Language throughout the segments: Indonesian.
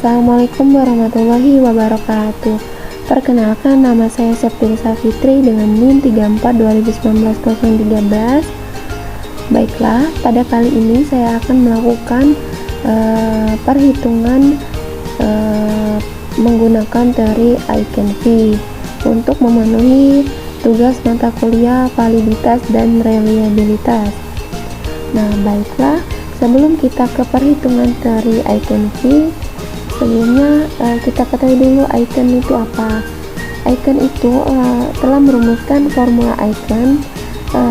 Assalamualaikum warahmatullahi wabarakatuh. Perkenalkan, nama saya Septilsa Fitri dengan NIM 34 2019 013. Baiklah, pada kali ini saya akan melakukan perhitungan menggunakan teori I-can-V untuk memenuhi tugas mata kuliah validitas dan reliabilitas. Nah, baiklah, sebelum kita ke perhitungan teori I-can-V, sebelumnya kita ketahui dulu I-can itu apa. I-can itu telah merumuskan formula I-can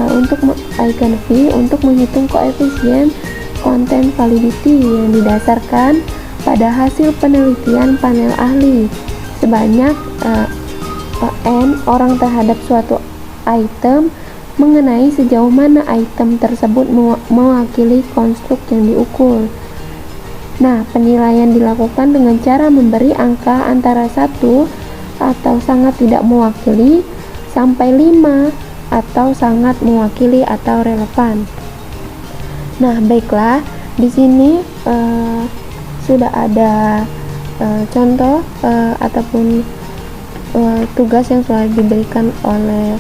untuk I-can-V untuk menghitung koefisien konten validity yang didasarkan pada hasil penelitian panel ahli sebanyak N orang terhadap suatu item mengenai sejauh mana item tersebut mewakili konstruk yang diukur. Nah, penilaian dilakukan dengan cara memberi angka antara 1 atau sangat tidak mewakili sampai 5 atau sangat mewakili atau relevan. Nah, baiklah, di sini sudah ada contoh ataupun tugas yang sudah diberikan oleh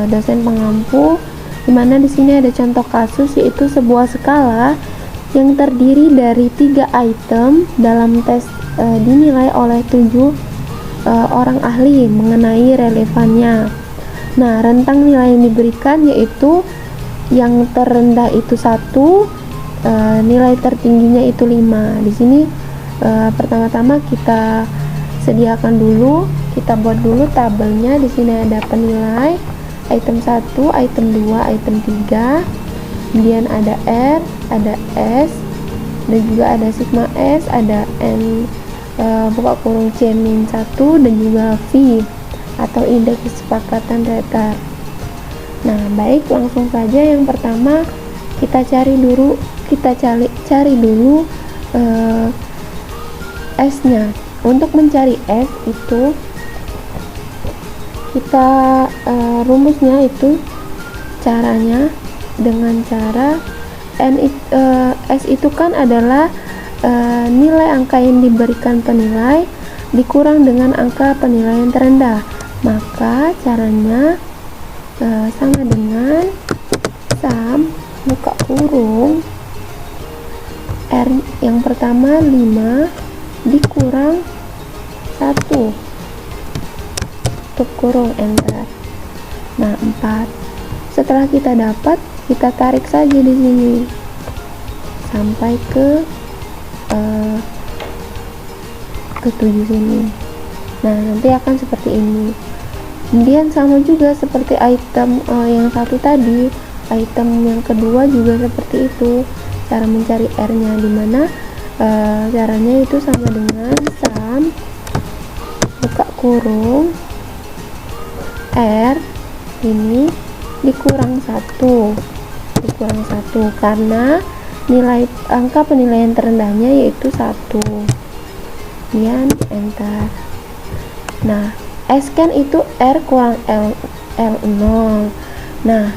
dosen pengampu, di mana di sini ada contoh kasus, yaitu sebuah skala yang terdiri dari 3 item dalam tes dinilai oleh 7 orang ahli mengenai relevannya. Nah, rentang nilai yang diberikan yaitu yang terendah itu 1, nilai tertingginya itu 5. Di sini pertama-tama kita sediakan dulu, kita buat dulu tabelnya. Di sini ada penilai item 1, item 2, item 3, kemudian ada R, ada S, dan juga ada sigma S, ada N buka kurung C-1, dan juga V atau indeks kesepakatan Retar. Nah, baik, langsung saja. Yang pertama kita cari dulu S-nya. Untuk mencari S itu kita rumusnya itu caranya dengan cara S itu kan adalah nilai angka yang diberikan penilai dikurang dengan angka penilaian terendah. Maka caranya sama dengan sum buka kurung R yang pertama 5 dikurang 1 tutup kurung, enter. Nah, 4. Setelah kita dapat, kita tarik saja di sini sampai ke 7 sini. Nah, nanti akan seperti ini. Kemudian sama juga seperti item yang satu tadi, item yang kedua juga seperti itu cara mencari R-nya, dimana caranya itu sama dengan sum buka kurung R ini dikurang 1 karena nilai angka penilaian terendahnya yaitu 1. Kemudian enter. Nah, S kan itu R kurang L0. Nah,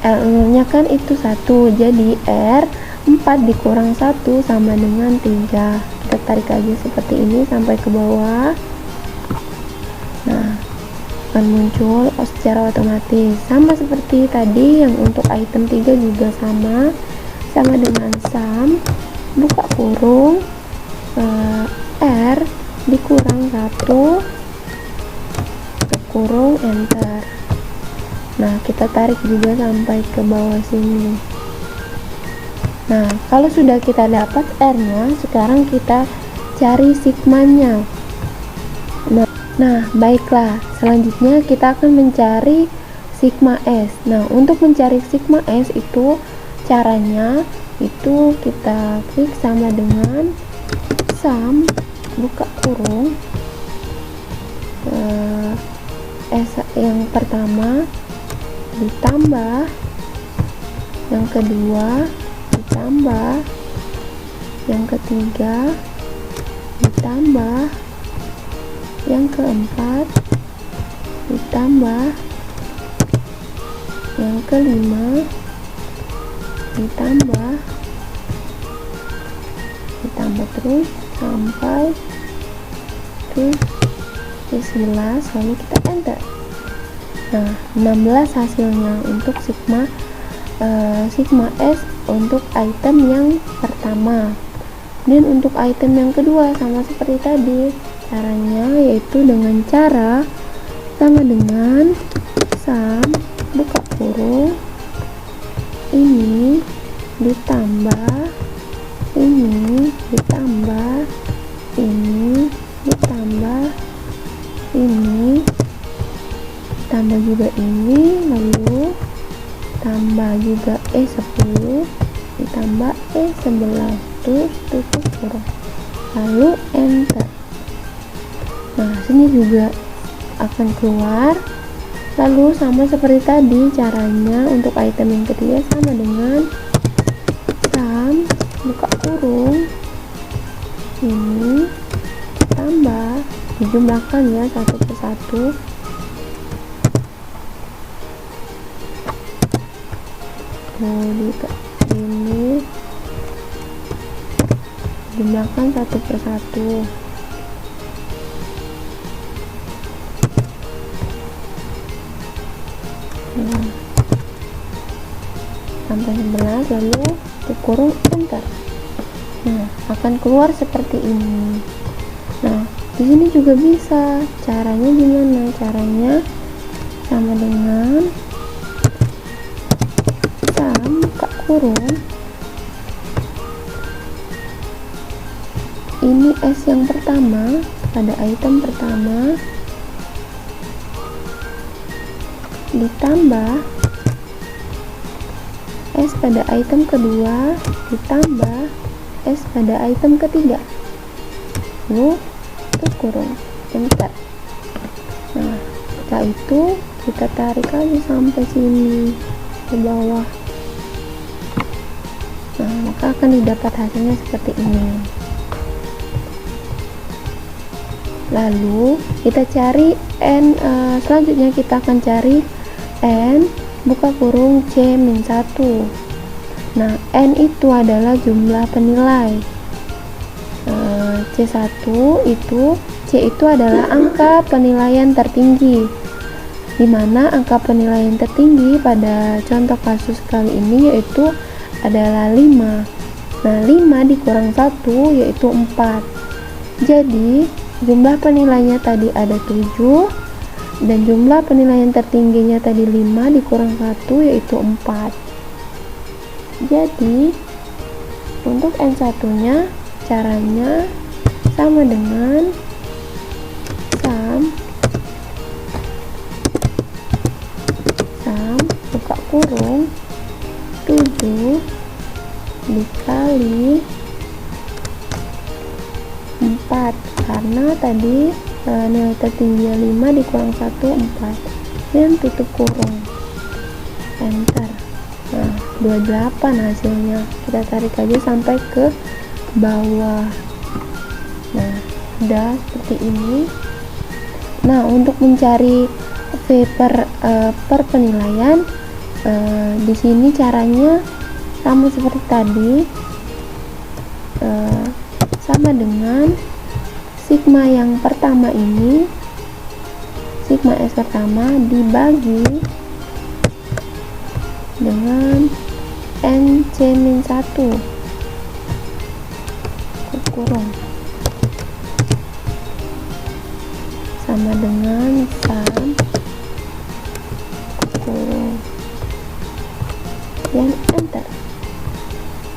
L0 nya kan itu 1, jadi R 4 dikurang 1 sama dengan 3. Kita tarik aja seperti ini sampai ke bawah. Nah, akan muncul secara otomatis sama seperti tadi. Yang untuk item 3 juga sama dengan sum buka kurung R dikurang 1 tutup kurung, enter. Nah, kita tarik juga sampai ke bawah sini. Nah, kalau sudah kita dapat R-nya, sekarang kita cari sigmanya. Nah, baiklah, selanjutnya kita akan mencari sigma S. Nah, untuk mencari sigma S itu caranya itu kita klik sama dengan sum buka kurung S yang pertama ditambah yang kedua ditambah yang ketiga ditambah yang keempat ditambah yang kelima ditambah terus sampai terus 11, lalu kita enter. Nah, 16 hasilnya untuk sigma S untuk item yang pertama. Dan untuk item yang kedua sama seperti tadi, caranya yaitu dengan cara sama dengan sum buka kurung ini ditambah ini ditambah ini ditambah ini tambah juga ini, lalu tambah juga E10 ditambah E11 terus tutup kurung, lalu enter. Nah, sini juga akan keluar. Lalu sama seperti tadi, caranya untuk item yang ketiga sama dengan sum buka kurung ini tambah, dijumlahkan ya satu persatu. Ini jumlahkan satu persatu. Nah, sampai 11, lalu kurung enter. Nah, akan keluar seperti ini. Nah, di sini juga bisa. Caranya gimana? Caranya sama dengan sum buka kurung ini S yang pertama pada item pertama ditambah S pada item kedua ditambah S pada item ketiga, lalu tutup kurung enter. Nah, setelah itu kita tarik lagi sampai sini ke bawah. Nah, maka akan didapat hasilnya seperti ini. Lalu kita cari N, selanjutnya kita akan cari N buka kurung C-1. Nah, N itu adalah jumlah penilai. C1 itu, C itu adalah angka penilaian tertinggi, dimana angka penilaian tertinggi pada contoh kasus kali ini yaitu adalah 5. Nah, 5 dikurang 1 yaitu 4. Jadi jumlah penilaiannya tadi ada 7 dan jumlah penilaian tertingginya tadi 5 dikurang 1 yaitu 4. Jadi untuk N1 nya caranya sama dengan sum buka kurung 7 dikali 4, karena tadi nilai tertingginya 5 dikurang 1 4, dan tutup kurung enter. Nah, 28 hasilnya. Kita tarik aja sampai ke bawah. Nah, udah seperti ini. Nah, untuk mencari V per penilaian, di sini caranya sama seperti tadi, sama dengan sigma yang pertama ini, sigma S pertama dibagi dengan NC-1 kurung sama dengan sum kurung dan enter.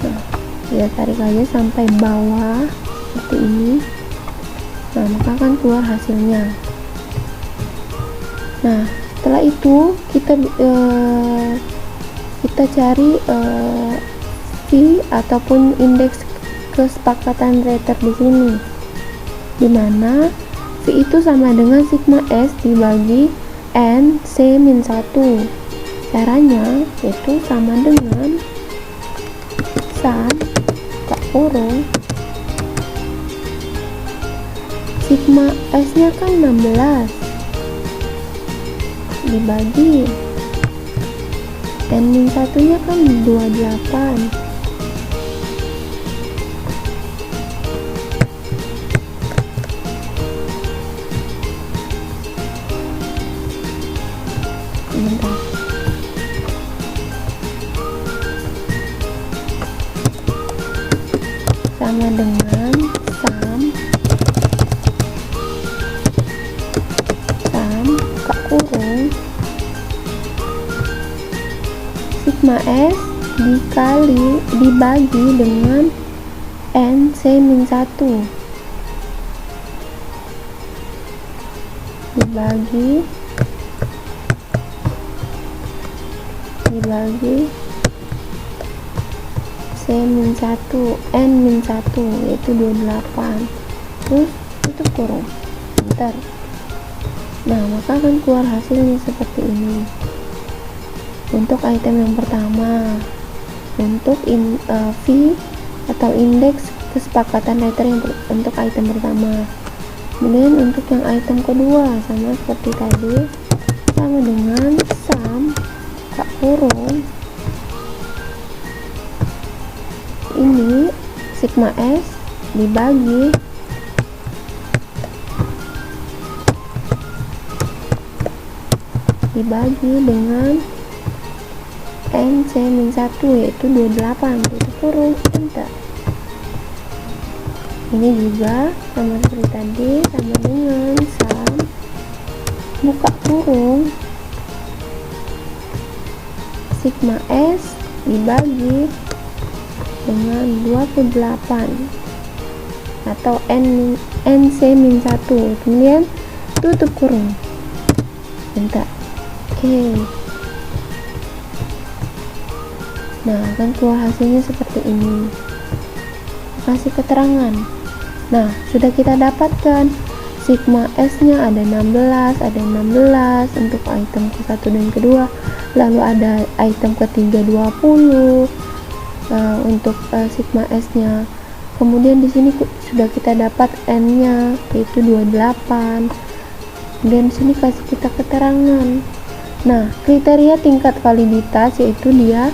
Nah, kita tarik aja sampai bawah seperti ini. Nah, maka akan keluar hasilnya. Nah, setelah itu kita cari V ataupun indeks kesepakatan rater di sini, dimana V itu sama dengan sigma S dibagi N C-1. Caranya itu sama dengan sum buka kurung sigma S nya kan 16 dibagi N-1 nya kan 28, sigma S dibagi dengan N C-1 dibagi C-1 N-1 yaitu 28, terus tutup kurung, enter. Nah, maka akan keluar hasilnya seperti ini. Untuk item yang pertama, untuk V atau indeks kesepakatan letter yang untuk item pertama. Kemudian untuk yang item kedua sama seperti tadi, sama dengan sum buka kurung ini sigma S dibagi dengan NC-1 yaitu 28, tutup kurung, enter. Ini juga sama seperti tadi, sama dengan sum buka kurung sigma S dibagi dengan 28 atau NC-1, kemudian tutup kurung, enter. Oke. Nah, akan keluar hasilnya seperti ini. Kasih keterangan. Nah, sudah kita dapatkan sigma S-nya ada 16 untuk item ke-1 dan kedua. Lalu ada item ketiga 20 untuk sigma S-nya. Kemudian di sini sudah kita dapat N-nya yaitu 28. Kemudian di sini kasih kita keterangan. Nah, kriteria tingkat validitas yaitu dia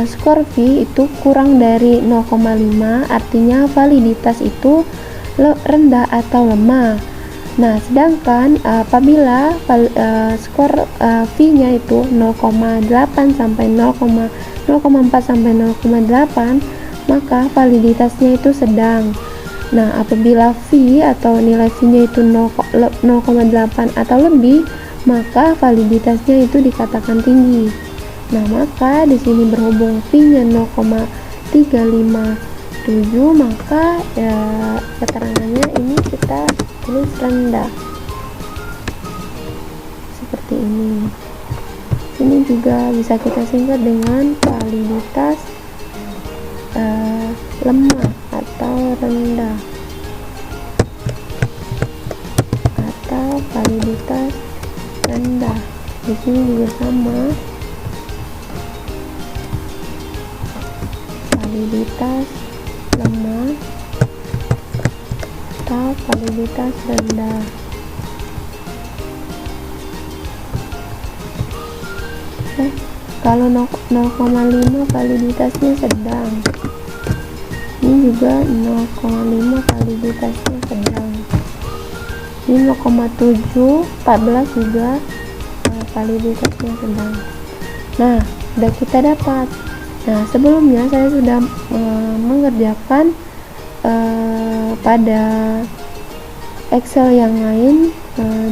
skor V itu kurang dari 0,5, artinya validitas itu rendah atau lemah. Nah, sedangkan apabila skor V-nya itu 0,8 sampai 0,4 sampai 0,8, maka validitasnya itu sedang. Nah, apabila V atau nilai V-nya itu 0,8 atau lebih, maka validitasnya itu dikatakan tinggi. Nah, maka di sini berhubung V-nya 0,357, maka keterangannya ini kita tulis rendah. Seperti ini. Ini juga bisa kita singkat dengan validitas lemah atau rendah, atau validitas rendah. Di sini juga sama, validitas lemah atau validitas rendah. Kalau 0,5 validitasnya sedang, ini juga 0,5 validitasnya sedang. Ini 0,7 14 juga validitasnya sedang. Nah, sudah kita dapat. Nah, sebelumnya saya sudah mengerjakan pada Excel yang lain.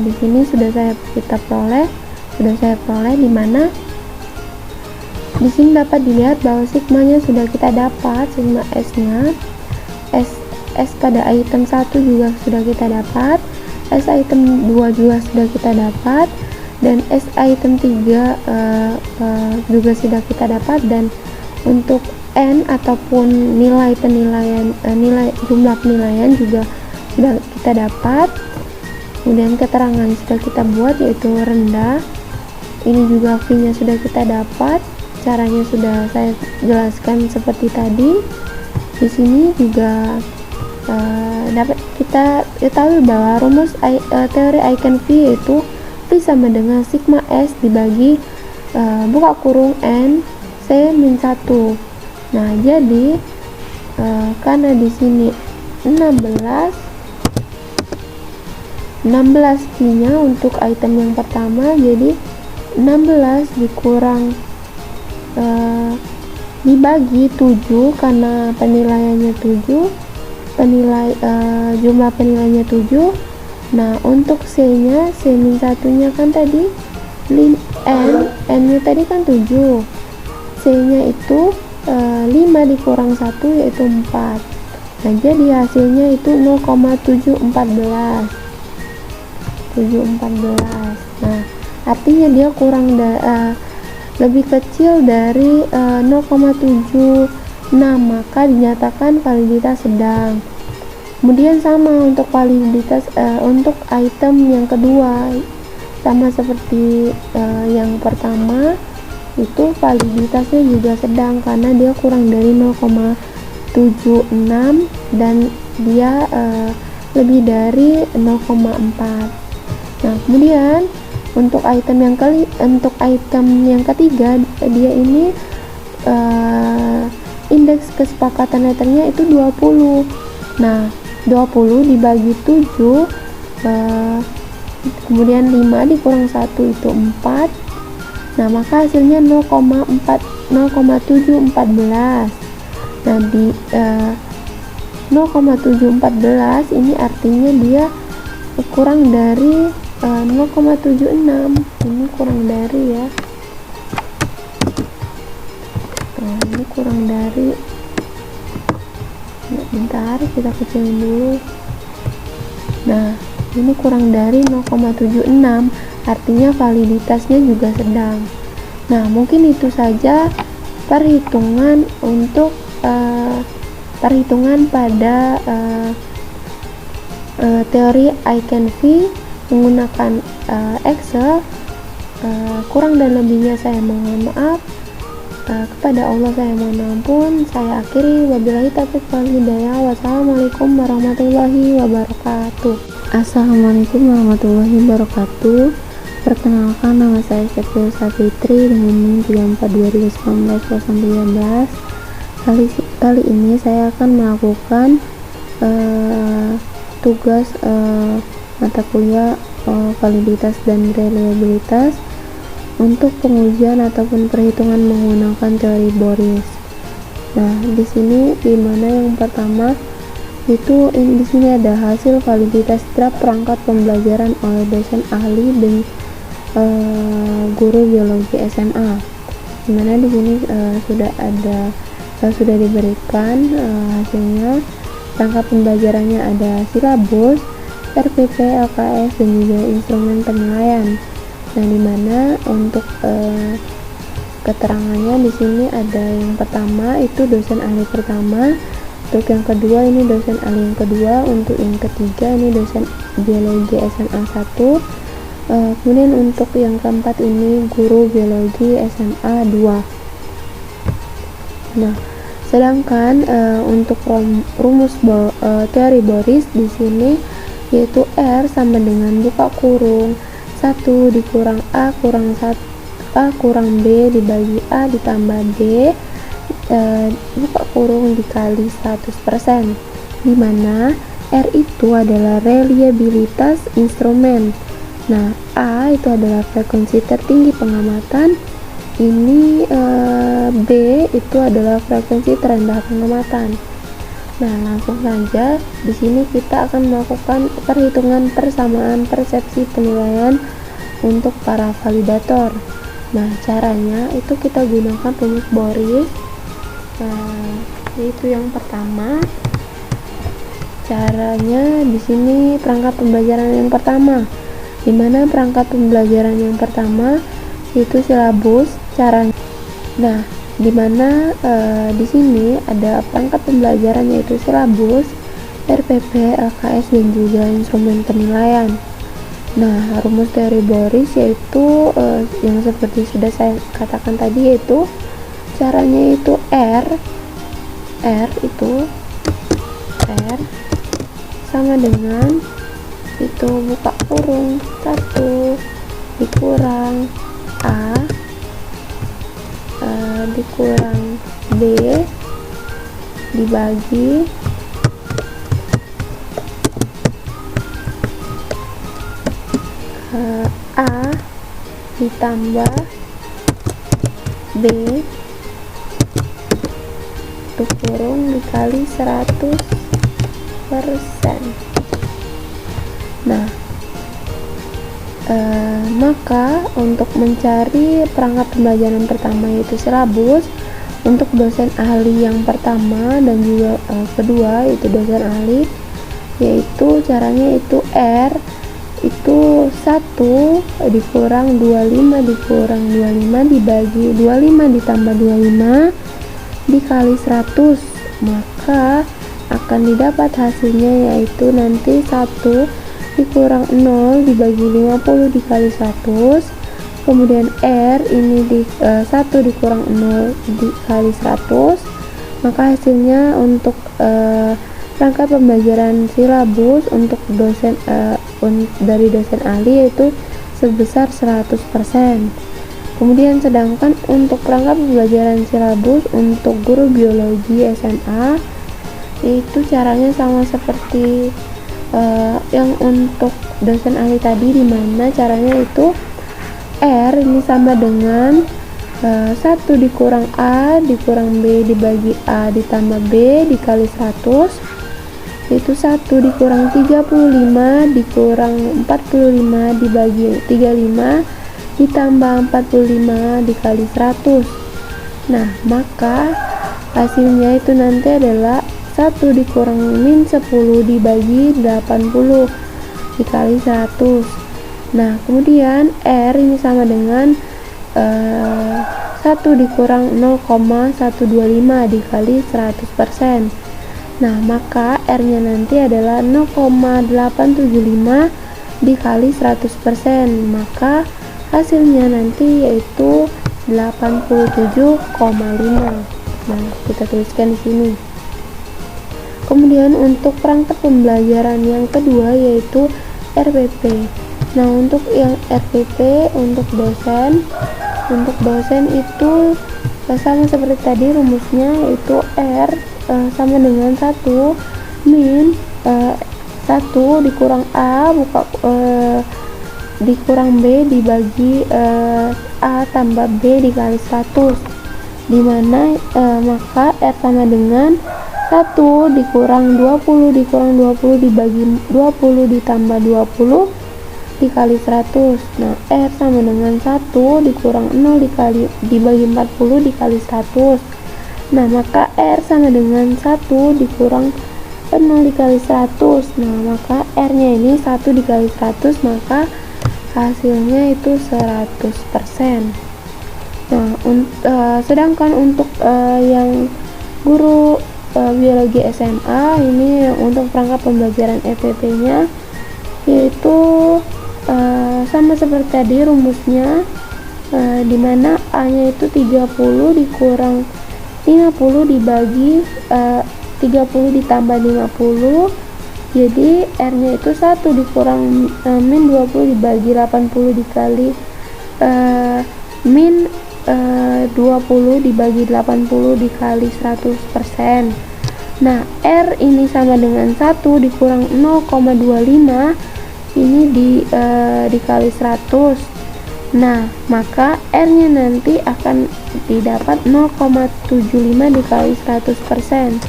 Di sini sudah saya peroleh di mana di sini dapat dilihat bahwa sigmanya sudah kita dapat, sigma S-nya. S pada item 1 juga sudah kita dapat, S item 2 juga sudah kita dapat, dan S item 3 juga sudah kita dapat. Dan untuk N ataupun nilai penilaian, jumlah penilaian juga sudah kita dapat. Kemudian keterangan sudah kita buat yaitu rendah. Ini juga V-nya sudah kita dapat. Caranya sudah saya jelaskan seperti tadi. Di sini juga dapat kita ketahui bahwa rumus teori icon V yaitu V sama dengan sigma S dibagi buka kurung N C-1. Nah, jadi karena di sini 16 V-nya untuk item yang pertama, jadi 16 dikurang dibagi 7 karena penilaiannya 7, jumlah penilaiannya 7. Nah, untuk C-nya, C-1-nya kan tadi N-nya tadi kan 7, C-nya itu 5 dikurang 1 yaitu 4. Nah, jadi hasilnya itu 0,714. Nah, artinya dia lebih kecil dari 0,76, maka dinyatakan validitas sedang. Kemudian sama untuk validitas untuk item yang kedua, sama seperti yang pertama, itu validitasnya juga sedang karena dia kurang dari 0,76 dan dia lebih dari 0,4. Nah, kemudian untuk item yang ketiga, dia ini indeks kesepakatan letternya itu 20. Nah, 20 dibagi 7, kemudian 5 dikurang 1 itu 4. Nah, maka hasilnya 0,714. Nah, di 0,714 ini artinya dia kurang dari 0,76. Ini kurang dari ya. Nah, ini kurang dari. Bentar, kita kecilin dulu. Nah, ini kurang dari 0,76, artinya validitasnya juga sedang. Nah, mungkin itu saja perhitungan pada teori I-can-V menggunakan Excel. Kurang dan lebihnya saya mohon maaf. Kepada Allah saya mohon ampun. Saya akhiri, wabillahi taufiq wal hidayah. Wassalamualaikum warahmatullahi wabarakatuh. Assalamualaikum warahmatullahi wabarakatuh. Perkenalkan, nama saya Septiasa Fitri dengan NIM 34 2019 Kali ini saya akan melakukan tugas mata kuliah validitas dan reliabilitas untuk pengujian ataupun perhitungan menggunakan teori Boris. Nah, di sini dimana yang pertama itu di sini ada hasil validitas draft perangkat pembelajaran oleh dosen ahli dan guru biologi SMA. Dimana di sini sudah diberikan hasilnya. Perangkat pembelajarannya ada silabus, RPP, LKS, dan juga instrumen penilaian. Nah, dimana untuk keterangannya di sini ada yang pertama itu dosen ahli pertama, untuk yang kedua ini dosen ahli yang kedua, untuk yang ketiga ini dosen biologi SMA 1, kemudian untuk yang keempat ini guru biologi SMA 2. Nah, sedangkan untuk rumus teori Boris di sini yaitu R sama dengan buka kurung 1 dikurang A kurang B dibagi A ditambah D buka kurung dikali 100%, dimana R itu adalah reliabilitas instrumen. Nah, A itu adalah frekuensi tertinggi pengamatan, ini B itu adalah frekuensi terendah pengamatan. Nah, langsung saja di sini kita akan melakukan perhitungan persamaan persepsi penilaian untuk para validator. Nah, caranya itu kita gunakan rumus Boris. Yaitu yang pertama, caranya di sini perangkat pembelajaran yang pertama, dimana perangkat pembelajaran yang pertama itu silabus. Caranya, nah, dimana di sini ada perangkat pembelajaran yaitu silabus, RPP, LKS, dan juga instrumen penilaian. Nah, rumus teori Boris yaitu yang seperti sudah saya katakan tadi, yaitu caranya itu R sama dengan itu buka kurung 1 dikurang A dikurang B dibagi A ditambah B tutup kurung dikali 100%. Nah, Maka untuk mencari perangkat pembelajaran pertama yaitu silabus, untuk dosen ahli yang pertama dan juga kedua yaitu dosen ahli, yaitu caranya itu R itu 1 dikurang 25 dikurang 25 dibagi 25 ditambah 25 dikali 100, maka akan didapat hasilnya yaitu nanti 1 dikurang 0 dibagi 50 dikali 100, kemudian R ini 1 dikurang 0 dikali 100, maka hasilnya untuk rangka pembelajaran silabus untuk dosen dari dosen ahli yaitu sebesar 100%. Kemudian sedangkan untuk perangkat pembelajaran silabus untuk guru biologi SMA itu caranya sama seperti yang untuk dosen ahli tadi, dimana caranya itu R ini sama dengan 1 dikurang A dikurang B dibagi A ditambah B dikali 100, yaitu 1 dikurang 35 dikurang 45 dibagi 35 ditambah 45 dikali 100. Nah, maka hasilnya itu nanti adalah 1 dikurang min 10 dibagi 80 dikali 100. Nah, kemudian R ini sama dengan 1 dikurang 0,125 dikali 100%. Nah, maka R-nya nanti adalah 0,875 dikali 100%, maka hasilnya nanti yaitu 87,5. Nah, kita tuliskan di sini. Kemudian untuk perangkat pembelajaran yang kedua yaitu RPP. Nah, untuk yang RPP untuk dosen itu sama seperti tadi, rumusnya yaitu R sama dengan 1 min 1 dikurang A dikurang B dibagi A tambah B dikali 100, dimana maka R sama dengan 1 dikurang 20 dikurang 20 dibagi 20 ditambah 20 dikali 100. Nah, R sama dengan 1 dikurang 0 dibagi 40 dikali 100. Nah, maka R sama dengan 1 dikurang 0 dikali 100. Nah, maka R-nya ini 1 dikali 100, maka hasilnya itu 100%. Nah, sedangkan untuk yang guru biologi SMA ini untuk perangkat pembelajaran RPP-nya yaitu sama seperti tadi rumusnya, dimana A-nya itu 30 dikurang 50 dibagi 30 ditambah 50, jadi R-nya itu 1 dikurang min 20 dibagi 80 dikali min 20 dibagi 80 dikali 100%. Nah, R ini sama dengan 1 dikurang 0,25 ini dikali 100. Nah, maka R-nya nanti akan didapat 0,75 dikali 100%.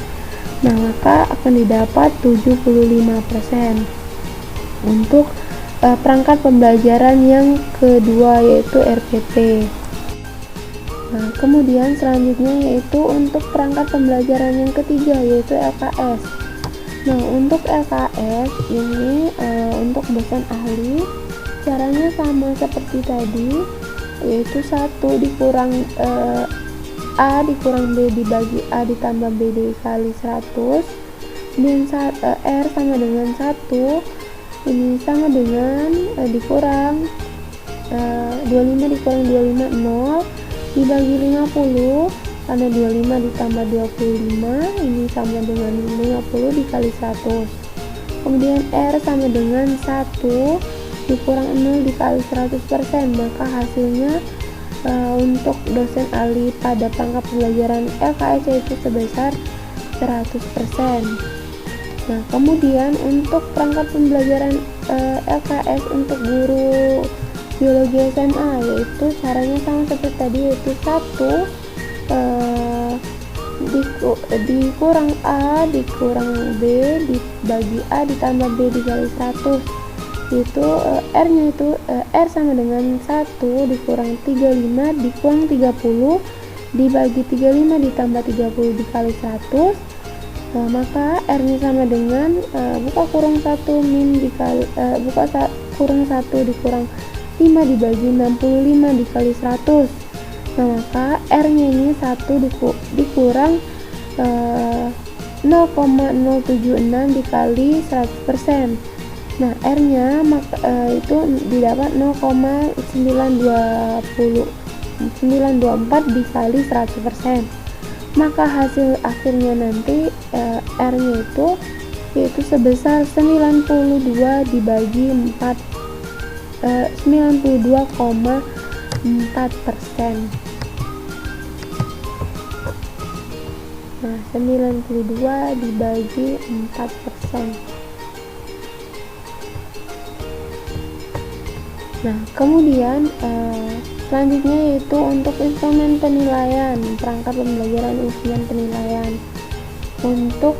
Nah, maka akan didapat 75% untuk perangkat pembelajaran yang kedua yaitu RPP. Nah, kemudian selanjutnya yaitu untuk perangkat pembelajaran yang ketiga yaitu LKS. Nah, untuk LKS ini untuk dosen ahli caranya sama seperti tadi, yaitu 1 dikurang A dikurang B dibagi A ditambah B dikali 100, dan R sama dengan 1 ini sama dengan dikurang 25 dikurang 25 0 dibagi 50, karena 25 ditambah 25 ini sama dengan 50 dikali 100. Kemudian R sama dengan 1 dikurang 0 dikali 100%, maka hasilnya untuk dosen ahli pada perangkat pembelajaran LKS yaitu sebesar 100%. Nah, kemudian untuk perangkat pembelajaran LKS untuk guru biologi SMA yaitu caranya sama seperti tadi, yaitu 1 dikurang A dikurang B dibagi A ditambah B dikali 100. itu R-nya itu R sama dengan 1 dikurang 35 dikurang 30 dibagi 35 ditambah 30 dikali 100. Maka R-nya sama dengan buka kurung 1 min dikali kurung 1 dikurang 5 dibagi 65 dikali 100. Nah, maka R-nya ini 1 dikurang 0,076 dikali 100%. Nah, R-nya itu didapat 0,924 dikali 100%. Maka hasil akhirnya nanti R-nya itu yaitu sebesar 92 dibagi 92,4%. Nah, 92 dibagi 4%. Nah, kemudian selanjutnya yaitu untuk instrumen penilaian, perangkat pembelajaran instrumen penilaian. Untuk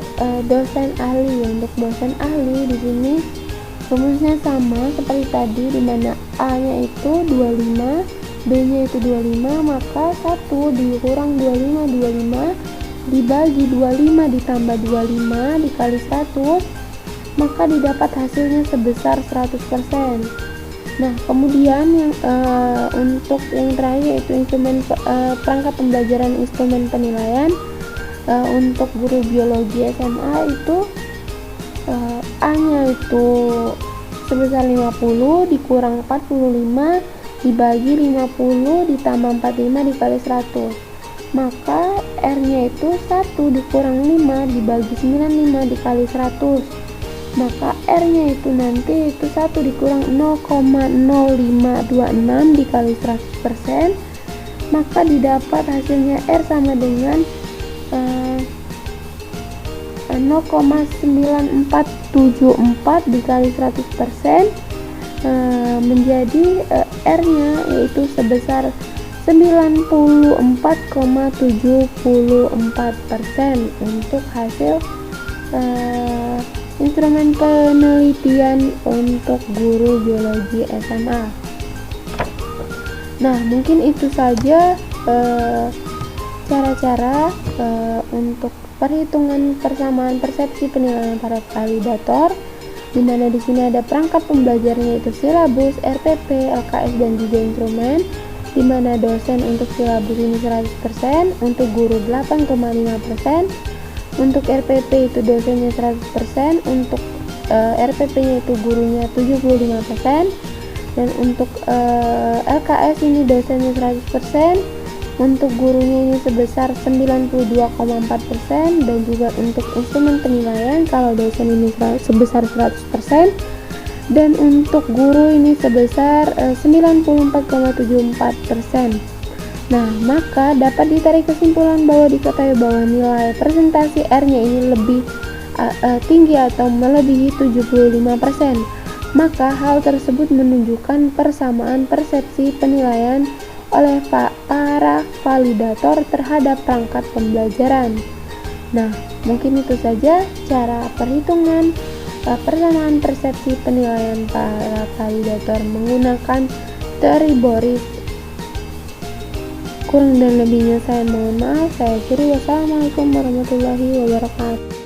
dosen ahli, di sini rumusnya sama seperti tadi, di mana A-nya itu 25, B-nya itu 25, maka 1 dikurang 25 dibagi 25 ditambah 25 dikali 100, maka didapat hasilnya sebesar 100%. Nah, kemudian yang untuk yang terakhir yaitu instrumen perangkat pembelajaran instrumen penilaian. Untuk guru biologi SMA itu A-nya itu sebesar 50 dikurang 45 dibagi 50 ditambah 45 dikali 100. Maka R-nya itu 1 dikurang 5 dibagi 95 dikali 100. Maka R-nya itu nanti itu 1 dikurang 0,0526 dikali 100%. Maka didapat hasilnya R sama dengan 0,9474 dikali 100%, menjadi R-nya yaitu sebesar 94,74% untuk hasil instrumen penelitian untuk guru biologi SMA. Nah, mungkin itu saja cara-cara untuk perhitungan persamaan persepsi penilaian para validator, di mana di sini ada perangkat pembelajarannya yaitu silabus, RPP, LKS dan juga instrumen, di mana dosen untuk silabus ini 100%, untuk guru 8,5%, untuk RPP itu dosennya 100%, untuk RPP-nya itu gurunya 75%, dan untuk LKS ini dosennya 100%, untuk gurunya ini sebesar 92,4%, dan juga untuk instrumen penilaian kalau dosen ini sebesar 100%, dan untuk guru ini sebesar 94,74%. Nah, maka dapat ditarik kesimpulan bahwa diketahui bahwa nilai presentasi R-nya ini lebih tinggi atau melebihi 75%. Maka hal tersebut menunjukkan persamaan persepsi penilaian oleh para validator terhadap perangkat pembelajaran. Nah, mungkin itu saja cara perhitungan persamaan persepsi penilaian para validator menggunakan teori Boris. Kurang dan lebihnya saya mohon maaf. Saya akhiri. Wassalamualaikum warahmatullahi wabarakatuh.